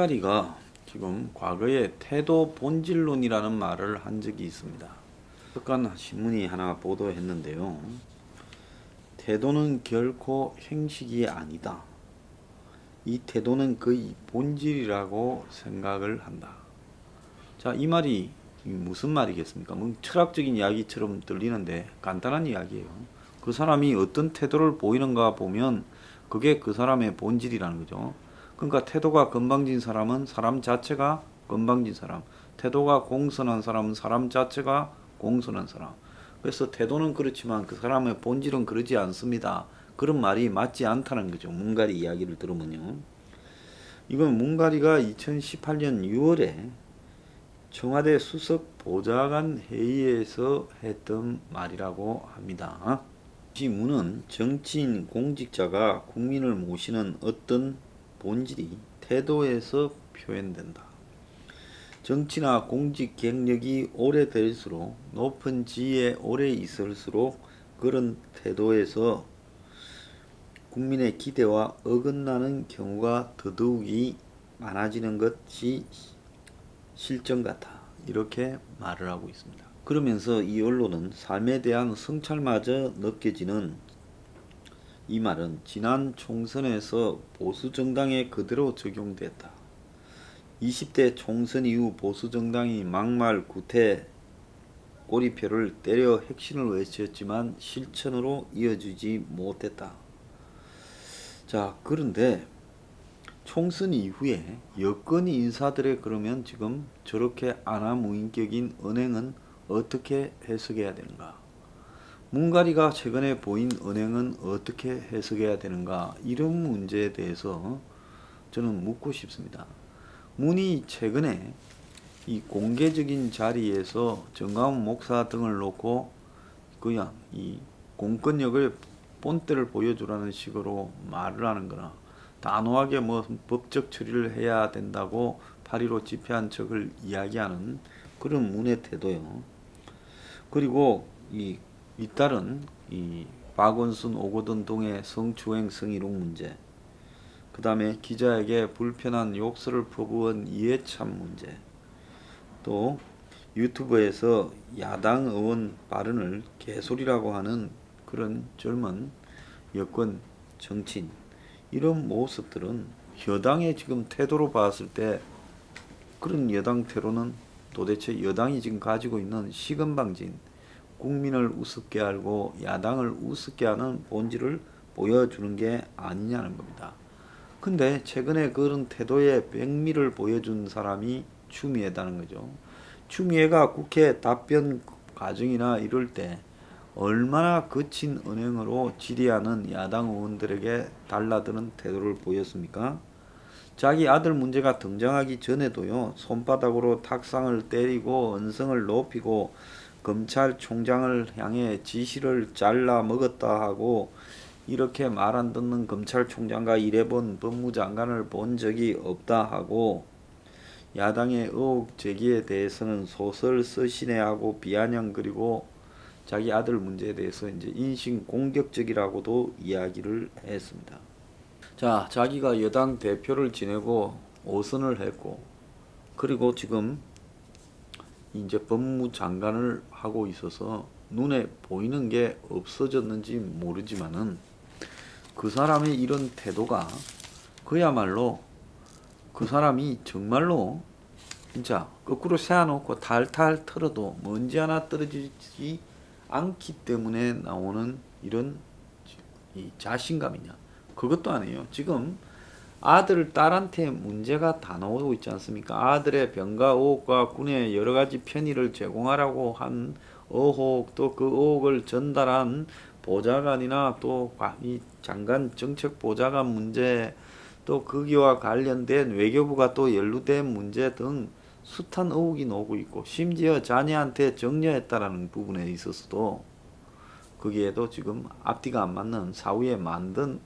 문가리가 지금 과거에 태도 본질론이라는 말을 한 적이 있습니다. 북한 신문이 하나 보도했는데요. 태도는 결코 형식이 아니다. 이 태도는 그의 본질이라고 생각을 한다. 자, 이 말이 무슨 말이겠습니까? 뭐 철학적인 이야기처럼 들리는데 간단한 이야기예요. 그 사람이 어떤 태도를 보이는가 보면 그게 그 사람의 본질이라는 거죠. 그러니까 태도가 건방진 사람은 사람 자체가 건방진 사람, 태도가 공손한 사람은 사람 자체가 공손한 사람. 그래서 태도는 그렇지만 그 사람의 본질은 그러지 않습니다. 그런 말이 맞지 않다는 거죠. 문가리 이야기를 들으면요. 이건 문가리가 2018년 6월에 청와대 수석 보좌관 회의에서 했던 말이라고 합니다. 이 문은 정치인 공직자가 국민을 모시는 어떤 본질이 태도에서 표현된다. 정치나 공직 경력이 오래될수록 높은 지위에 오래 있을수록 그런 태도에서 국민의 기대와 어긋나는 경우가 더더욱이 많아지는 것이 실정 같아. 이렇게 말을 하고 있습니다. 그러면서 이 언론은 삶에 대한 성찰마저 느껴지는 이 말은 지난 총선에서 보수정당에 그대로 적용됐다. 20대 총선 이후 보수정당이 막말 구태 꼬리표를 때려 핵심을 외쳤지만 실천으로 이어지지 못했다. 자, 그런데 총선 이후에 여권 인사들의 그러면 지금 저렇게 아나무인격인 언행은 어떻게 해석해야 되는가? 문가리가 최근에 보인 언행은 어떻게 해석해야 되는가? 이런 문제에 대해서 저는 묻고 싶습니다. 문이 최근에 이 공개적인 자리에서 정가훈 목사 등을 놓고 그냥 이 공권력을 본때를 보여주라는 식으로 말을 하는 거나 단호하게 뭐 법적 처리를 해야 된다고 8.15 집회한 척을 이야기하는 그런 문의 태도요. 그리고 잇따른 이 박원순 오거돈 동의 성추행 성희롱 문제, 그 다음에 기자에게 불편한 욕설을 퍼부은 이해찬 문제, 또 유튜브에서 야당 의원 발언을 개소리라고 하는 그런 젊은 여권 정치인, 이런 모습들은 여당의 지금 태도로 봤을 때 그런 여당 태도는 도대체 여당이 지금 가지고 있는 시건방진, 국민을 우습게 알고 야당을 우습게 하는 본질을 보여주는 게 아니냐는 겁니다. 근데 최근에 그런 태도의 백미를 보여준 사람이 추미애다는 거죠. 추미애가 국회 답변 과정이나 이럴 때 얼마나 거친 언행으로 질의하는 야당 의원들에게 달라드는 태도를 보였습니까? 자기 아들 문제가 등장하기 전에도요, 손바닥으로 탁상을 때리고 언성을 높이고 검찰총장을 향해 지시를 잘라 먹었다 하고 이렇게 말 안 듣는 검찰총장과 이래본 법무장관을 본 적이 없다 하고 야당의 의혹 제기에 대해서는 소설 쓰시네 하고 비아냥 그리고 자기 아들 문제에 대해서 이제 인신 공격적이라고도 이야기를 했습니다. 자, 자기가 여당 대표를 지내고 5선을 했고 그리고 지금 이제 법무장관을 하고 있어서 눈에 보이는 게 없어졌는지 모르지만은 그 사람의 이런 태도가 그야말로 그 사람이 정말로 진짜 거꾸로 세워놓고 탈탈 털어도 먼지 하나 떨어지지 않기 때문에 나오는 이런 이 자신감이냐, 그것도 아니에요. 지금 아들, 딸한테 문제가 다 나오고 있지 않습니까? 아들의 병가 의혹과 군의 여러 가지 편의를 제공하라고 한 의혹, 또 그 의혹을 전달한 보좌관이나 또 이 장관 정책 보좌관 문제, 또 거기와 관련된 외교부가 또 연루된 문제 등 숱한 의혹이 나오고 있고, 심지어 자녀한테 정려했다라는 부분에 있어서도 거기에도 지금 앞뒤가 안 맞는 사후에 만든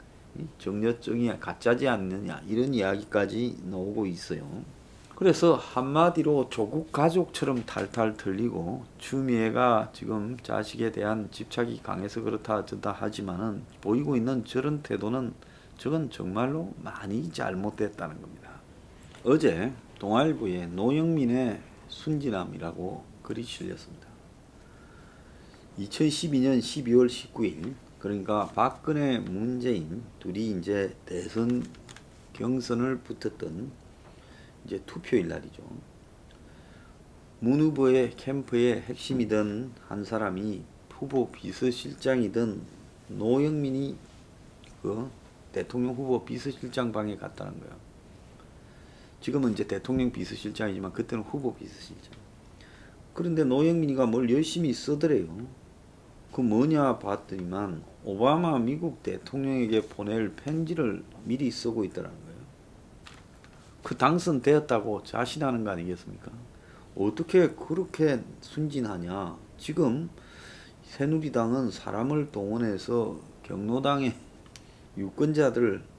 정려증이 가짜지 않느냐, 이런 이야기까지 나오고 있어요. 그래서 한마디로 조국 가족처럼 탈탈 털리고, 추미애가 지금 자식에 대한 집착이 강해서 그렇다 저다 하지만은 보이고 있는 저런 태도는 저건 정말로 많이 잘못됐다는 겁니다. 어제 동아일보에 노영민의 순진함이라고 글이 실렸습니다. 2012년 12월 19일, 그러니까 박근혜, 문재인 둘이 이제 대선 경선을 붙었던 이제 투표일 날이죠. 문 후보의 캠프의 핵심이던 한 사람이 후보 비서실장이던 노영민이 그 대통령 후보 비서실장 방에 갔다는 거예요. 지금은 이제 대통령 비서실장이지만 그때는 후보 비서실장. 그런데 노영민이가 뭘 열심히 쓰더래요. 그 뭐냐 봤더니만 오바마 미국 대통령에게 보낼 편지를 미리 쓰고 있더라는 거예요. 그 당선되었다고 자신하는 거 아니겠습니까? 어떻게 그렇게 순진하냐. 지금 새누리당은 사람을 동원해서 경로당에 유권자들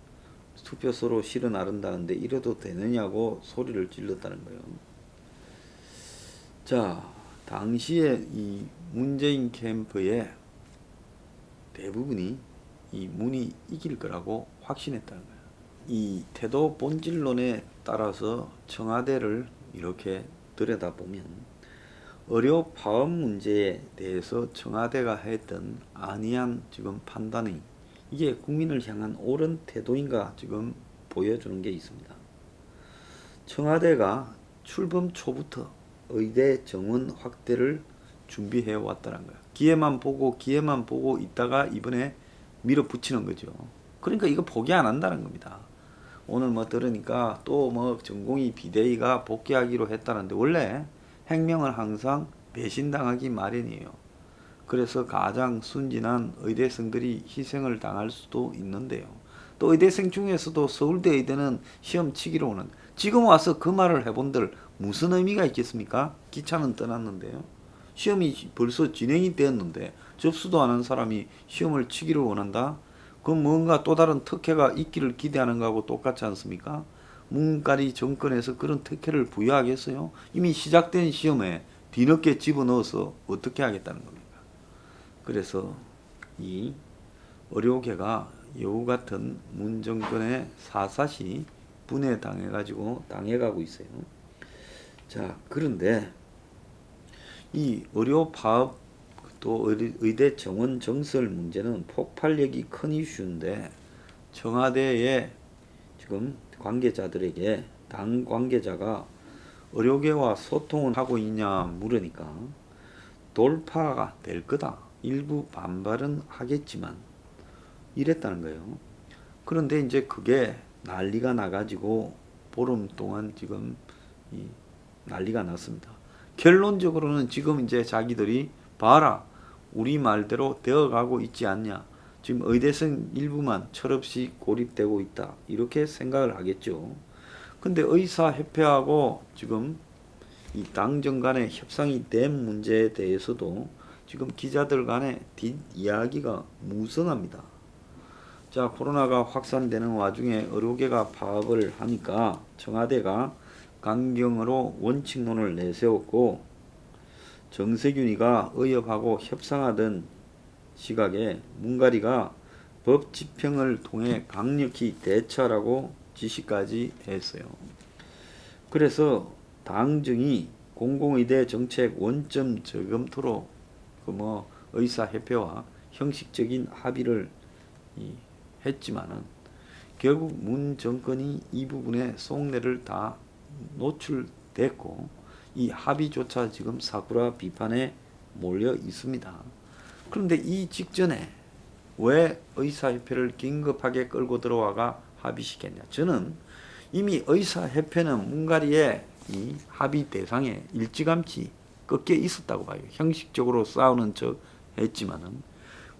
투표소로 실어 나른다는데 이래도 되느냐고 소리를 질렀다는 거예요. 자, 당시에 이 문재인 캠프의 대부분이 이 문이 이길 거라고 확신했다는 거예요. 이 태도 본질론에 따라서 청와대를 이렇게 들여다보면 의료 파업 문제에 대해서 청와대가 했던 안이한 지금 판단이 이게 국민을 향한 옳은 태도인가 지금 보여주는 게 있습니다. 청와대가 출범 초부터 의대 정원 확대를 준비해 왔다는 거예요. 기회만 보고 있다가 이번에 밀어붙이는 거죠. 그러니까 이거 포기 안 한다는 겁니다. 오늘 뭐 들으니까 또 뭐 전공의 비대위가 복귀하기로 했다는데 원래 행명을 항상 배신당하기 마련이에요. 그래서 가장 순진한 의대생들이 희생을 당할 수도 있는데요. 또 의대생 중에서도 서울대 의대는 시험 치기로 오는, 지금 와서 그 말을 해본들 무슨 의미가 있겠습니까? 기차는 떠났는데요. 시험이 벌써 진행이 되었는데 접수도 안 한 사람이 시험을 치기를 원한다? 그건 뭔가 또 다른 특혜가 있기를 기대하는 거하고 똑같지 않습니까? 문가리 정권에서 그런 특혜를 부여하겠어요? 이미 시작된 시험에 뒤늦게 집어넣어서 어떻게 하겠다는 겁니까? 그래서 이 의료계가 여우 같은 문 정권의 사사시 당해가고 있어요. 자, 그런데 이 의료 파업 또 의대 정원 정설 문제는 폭발력이 큰 이슈인데 청와대의 지금 관계자들에게 당 관계자가 의료계와 소통을 하고 있냐 물으니까 돌파가 될 거다. 일부 반발은 하겠지만 이랬다는 거예요. 그런데 이제 그게 난리가 나가지고 보름 동안 지금 난리가 났습니다. 결론적으로는 지금 이제 자기들이 봐라, 우리 말대로 되어가고 있지 않냐. 지금 의대생 일부만 철없이 고립되고 있다. 이렇게 생각을 하겠죠. 근데 의사협회하고 지금 이 당정 간의 협상이 된 문제에 대해서도 지금 기자들 간의 뒷이야기가 무성합니다. 자, 코로나가 확산되는 와중에 의료계가 파업을 하니까 청와대가 강경으로 원칙론을 내세웠고 정세균이가 의협하고 협상하던 시각에 문가리가 법 집행을 통해 강력히 대처하라고 지시까지 했어요. 그래서 당정이 공공의대 정책 원점 재검토로 의사협회와 형식적인 합의를 했지만은 결국 문 정권이 이 부분에 속내를 다 노출됐고 이 합의조차 지금 사쿠라 비판에 몰려 있습니다. 그런데 이 직전에 왜 의사협회를 긴급하게 끌고 들어와가 합의시켰냐? 저는 이미 의사협회는 문가리의 이 합의 대상에 일찌감치 꺾여 있었다고 봐요. 형식적으로 싸우는 척 했지만은.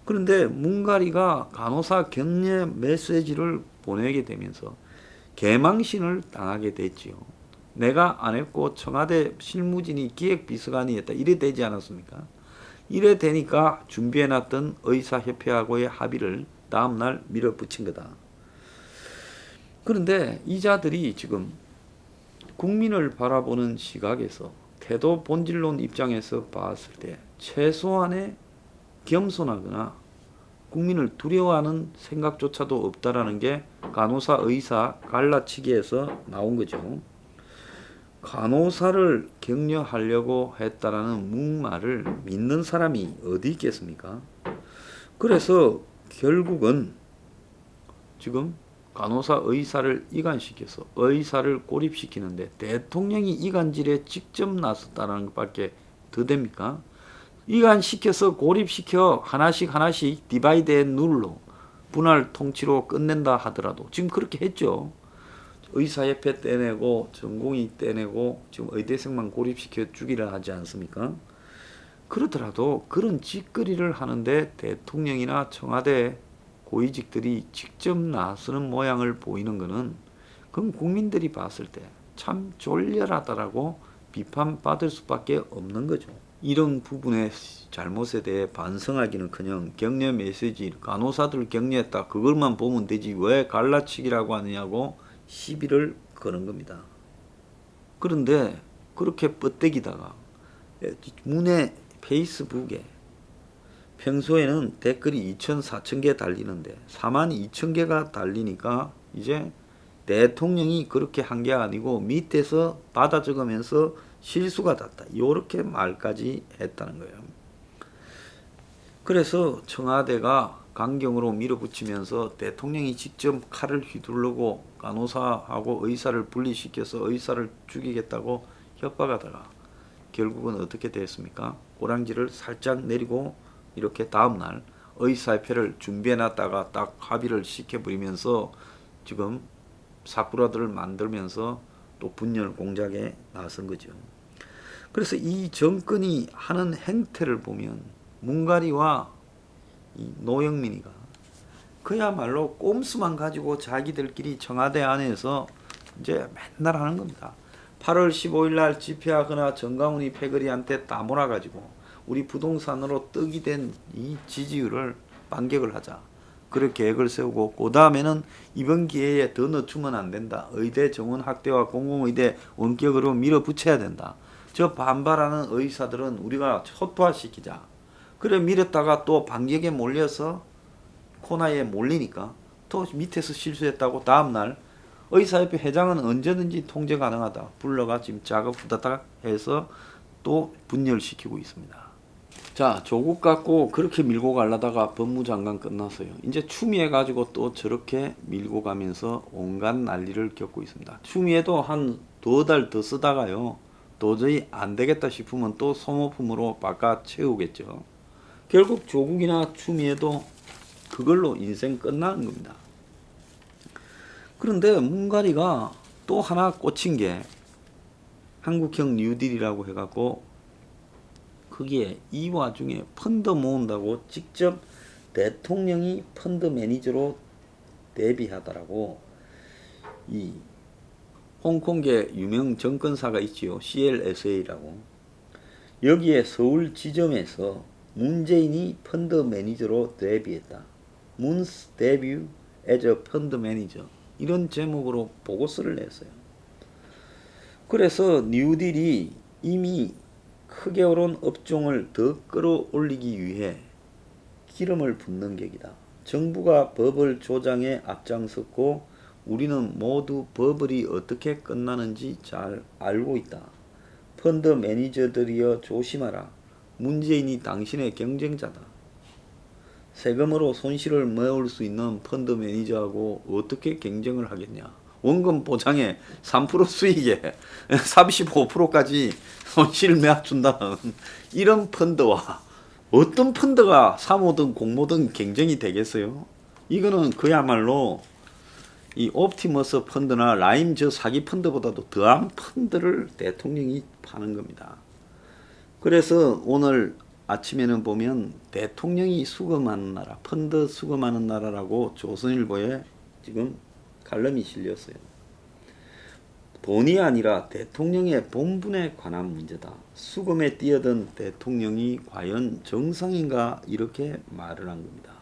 그런데 문가리가 간호사 격려 메시지를 보내게 되면서 개망신을 당하게 됐지요. 내가 안 했고 청와대 실무진이 기획비서관이 했다. 이래 되지 않았습니까? 이래 되니까 준비해놨던 의사협회하고의 합의를 다음날 밀어붙인 거다. 그런데 이 자들이 지금 국민을 바라보는 시각에서 태도 본질론 입장에서 봤을 때 최소한의 겸손하거나 국민을 두려워하는 생각조차도 없다라는 게 간호사 의사 갈라치기에서 나온 거죠. 간호사를 격려하려고 했다라는 묵말을 믿는 사람이 어디 있겠습니까? 그래서 결국은 지금 간호사 의사를 이간시켜서 의사를 고립시키는데 대통령이 이간질에 직접 나섰다는 것밖에 더 됩니까? 이간시켜서 고립시켜 하나씩 디바이드 앤 룰로 분할 통치로 끝낸다 하더라도 지금 그렇게 했죠. 의사협회 떼내고 전공의 떼내고 지금 의대생만 고립시켜 주기를 하지 않습니까? 그러더라도 그런 짓거리를 하는데 대통령이나 청와대 고위직들이 직접 나서는 모양을 보이는 것은 그건 국민들이 봤을 때 참 졸렬하다라고 비판받을 수밖에 없는 거죠. 이런 부분의 잘못에 대해 반성하기는커녕 격려 메시지 간호사들 격려했다 그것만 보면 되지 왜 갈라치기라고 하느냐고 시비를 거는 겁니다. 그런데 그렇게 뻗대기다가 문에 페이스북에 평소에는 댓글이 2천, 4천 개 달리는데 4만 2천 개가 달리니까 이제 대통령이 그렇게 한 게 아니고 밑에서 받아 적으면서 실수가 났다. 이렇게 말까지 했다는 거예요. 그래서 청와대가 강경으로 밀어붙이면서 대통령이 직접 칼을 휘두르고 간호사하고 의사를 분리시켜서 의사를 죽이겠다고 협박하다가 결국은 어떻게 됐습니까? 꼬랑지를 살짝 내리고 이렇게 다음날 의사협회를 준비해놨다가 딱 합의를 시켜버리면서 지금 사쿠라들을 만들면서 또 분열 공작에 나선 거죠. 그래서 이 정권이 하는 행태를 보면 문가리와 이 노영민이가 그야말로 꼼수만 가지고 자기들끼리 청와대 안에서 이제 맨날 하는 겁니다. 8월 15일 날 집회하거나 정강훈이 패거리한테 따몰아가지고 우리 부동산으로 떡이 된 이 지지율을 반격을 하자. 그런 계획을 세우고 그 다음에는 이번 기회에 더 늦추면 안 된다. 의대 정원 확대와 공공의대 원격으로 밀어붙여야 된다. 저 반발하는 의사들은 우리가 초토화시키자. 그래 밀었다가 또 반격에 몰려서 코너에 몰리니까 또 밑에서 실수했다고 다음날 의사협회 회장은 언제든지 통제 가능하다. 불러가 지금 작업 후다닥 해서 또 분열시키고 있습니다. 자, 조국 갖고 그렇게 밀고 가려다가 법무장관 끝났어요. 이제 추미애 가지고 또 저렇게 밀고 가면서 온갖 난리를 겪고 있습니다. 추미애도 한 2달 더 쓰다가요. 도저히 안 되겠다 싶으면 또 소모품으로 바꿔 채우겠죠. 결국 조국이나 추미애도 그걸로 인생 끝나는 겁니다. 그런데 문가리가 또 하나 꽂힌 게 한국형 뉴딜이라고 해갖고 거기에 이 와중에 펀드 모은다고 직접 대통령이 펀드 매니저로 데뷔하더라고. 이 홍콩계 유명 정권사가 있지요. CLSA라고. 여기에 서울 지점에서 문재인이 펀드 매니저로 데뷔했다. 문스 데뷔 as a 펀드 매니저. 이런 제목으로 보고서를 냈어요. 그래서 뉴딜이 이미 크게 오른 업종을 더 끌어올리기 위해 기름을 붓는 격이다. 정부가 버블 조장에 앞장섰고 우리는 모두 버블이 어떻게 끝나는지 잘 알고 있다. 펀드 매니저들이여 조심하라. 문재인이 당신의 경쟁자다. 세금으로 손실을 메울 수 있는 펀드 매니저하고 어떻게 경쟁을 하겠냐. 원금 보장에 3% 수익에 35%까지 손실을 메워준다는 이런 펀드와 어떤 펀드가 사모든 공모든 경쟁이 되겠어요? 이거는 그야말로 이 옵티머스 펀드나 라임 저 사기 펀드보다도 더한 펀드를 대통령이 파는 겁니다. 그래서 오늘 아침에는 보면 대통령이 수금하는 나라, 펀드 수금하는 나라라고 조선일보에 지금 칼럼이 실렸어요. 돈이 아니라 대통령의 본분에 관한 문제다. 수금에 뛰어든 대통령이 과연 정상인가 이렇게 말을 한 겁니다.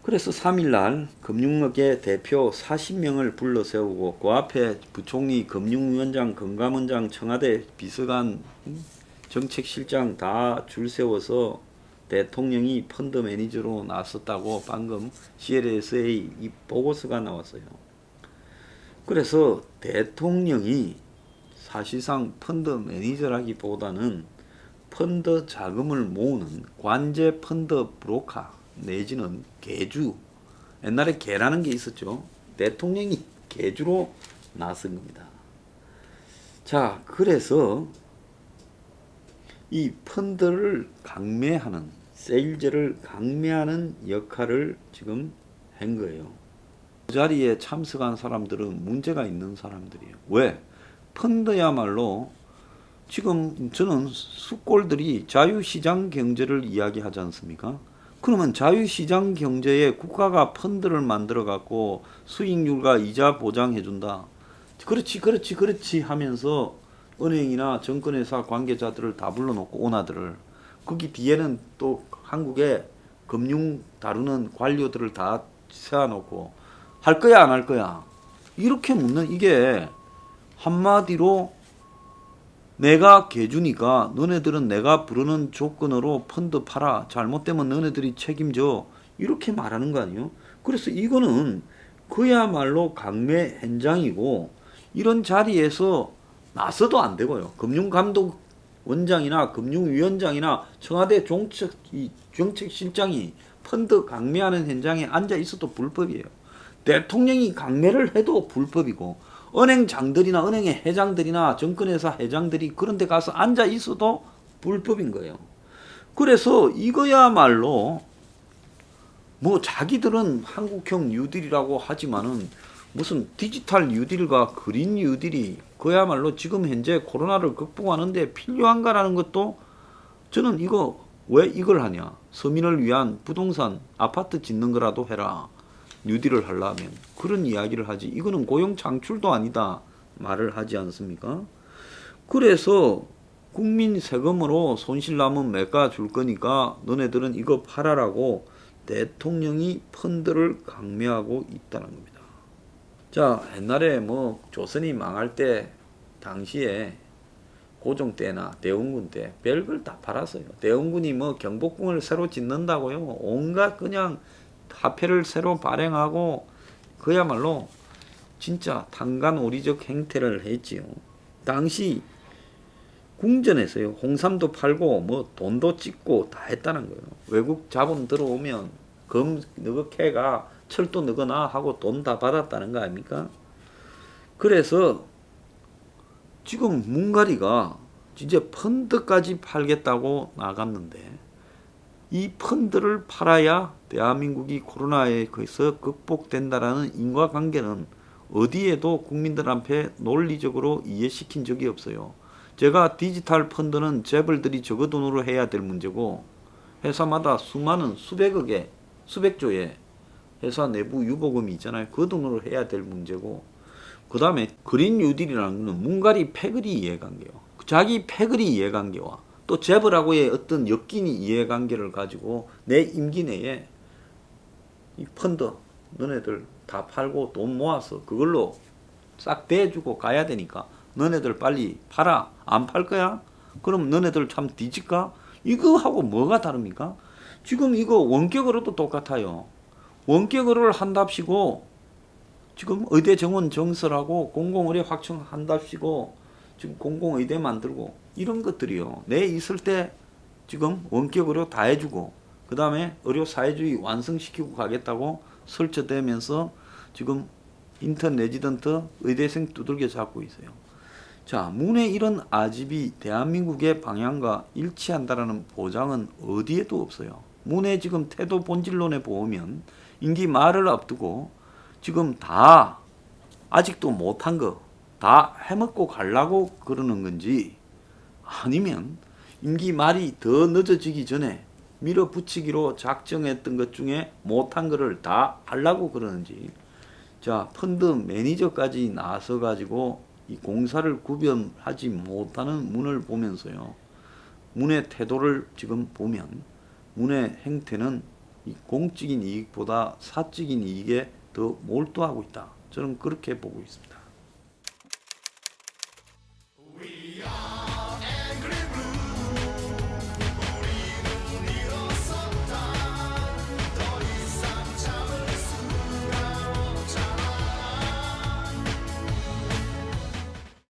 그래서 3일날 금융업계 대표 40명을 불러 세우고 그 앞에 부총리, 금융위원장, 금감원장, 청와대 비서관, 정책실장 다 줄 세워서 대통령이 펀드 매니저로 나섰다고 방금 CLSA 이 보고서가 나왔어요. 그래서 대통령이 사실상 펀드 매니저라기보다는 펀드 자금을 모으는 관제 펀드 브로커 내지는 개주, 옛날에 개라는 게 있었죠. 대통령이 개주로 나선 겁니다. 자, 그래서 이 펀드를 강매하는, 세일즈를 강매하는 역할을 지금 한 거예요. 그 자리에 참석한 사람들은 문제가 있는 사람들이에요. 왜? 펀드야말로 지금 저는 숙골들이 자유시장 경제를 이야기하지 않습니까? 그러면 자유시장 경제에 국가가 펀드를 만들어 갖고 수익률과 이자 보장해 준다. 그렇지 하면서 은행이나 증권회사 관계자들을 다 불러놓고 오나들을, 거기 뒤에는 또 한국의 금융 다루는 관료들을 다 세워놓고 할 거야 안 할 거야, 이렇게 묻는, 이게 한마디로 내가 개주니까 너네들은 내가 부르는 조건으로 펀드 팔아, 잘못되면 너네들이 책임져, 이렇게 말하는 거 아니에요? 그래서 이거는 그야말로 강매 현장이고, 이런 자리에서 나서도 안 되고요. 금융감독원장이나 금융위원장이나 청와대 정책실장이 펀드 강매하는 현장에 앉아 있어도 불법이에요. 대통령이 강매를 해도 불법이고, 은행장들이나 은행의 회장들이나 증권회사 회장들이 그런 데 가서 앉아 있어도 불법인 거예요. 그래서 이거야말로 뭐 자기들은 한국형 뉴딜이라고 하지만은 무슨 디지털 뉴딜과 그린 뉴딜이 그야말로 지금 현재 코로나를 극복하는 데 필요한가라는 것도, 저는 이거 왜 이걸 하냐, 서민을 위한 부동산 아파트 짓는 거라도 해라, 뉴딜을 하려면 그런 이야기를 하지, 이거는 고용 창출도 아니다 말을 하지 않습니까? 그래서 국민 세금으로 손실 남은 매가 줄 거니까 너네들은 이거 팔아라고 대통령이 펀드를 강매하고 있다는 겁니다. 자, 옛날에 뭐 조선이 망할 때 당시에 고종 때나 대원군 때 별걸 다 팔았어요. 대원군이 뭐 경복궁을 새로 짓는다고요, 온갖 그냥 화폐를 새로 발행하고 그야말로 진짜 탄간오리적 행태를 했지요. 당시 궁전에서요, 홍삼도 팔고 뭐 돈도 찍고 다 했다는 거예요. 외국 자본 들어오면 금 너거 캐가 철도 너거나 하고 돈 다 받았다는 거 아닙니까? 그래서 지금 문가리가 진짜 펀드까지 팔겠다고 나갔는데, 이 펀드를 팔아야 대한민국이 코로나에 거기서 극복된다라는 인과관계는 어디에도 국민들한테 논리적으로 이해시킨 적이 없어요. 제가 디지털 펀드는 재벌들이 저거 돈으로 해야 될 문제고, 회사마다 수많은 수백억에 수백조의 회사 내부 유보금이 있잖아요. 그 돈으로 해야 될 문제고, 그 다음에 그린 뉴딜이라는 거는 문가리 패거리 이해관계요. 자기 패거리 이해관계와 또 재벌하고의 어떤 엮인 이해관계를 가지고 내 임기 내에 이 펀드 너네들 다 팔고 돈 모아서 그걸로 싹 대주고 가야 되니까 너네들 빨리 팔아. 안 팔 거야? 그럼 너네들 참 뒤질까? 이거하고 뭐가 다릅니까? 지금 이거 원격으로도 똑같아요. 원격으로를 한답시고 지금 의대 정원 정설하고 공공의대 확충한답시고 지금 공공의대 만들고 이런 것들이요. 내 있을 때 지금 원격으로 다 해주고 그 다음에 의료사회주의 완성시키고 가겠다고 설치되면서 지금 인턴 레지던트 의대생 두들겨 잡고 있어요. 자, 문의 이런 아집이 대한민국의 방향과 일치한다라는 보장은 어디에도 없어요. 문의 지금 태도 본질론에 보면 임기 말을 앞두고 지금 다 아직도 못한 거 다 해먹고 가려고 그러는 건지, 아니면 임기 말이 더 늦어지기 전에 밀어붙이기로 작정했던 것 중에 못한 거를 다 하려고 그러는지. 자, 펀드 매니저까지 나서 가지고 이 공사를 구별하지 못하는 문을 보면서요, 문의 태도를 지금 보면 문의 행태는 이 공적인 이익보다 사적인 이익에 더 몰두하고 있다. 저는 그렇게 보고 있습니다.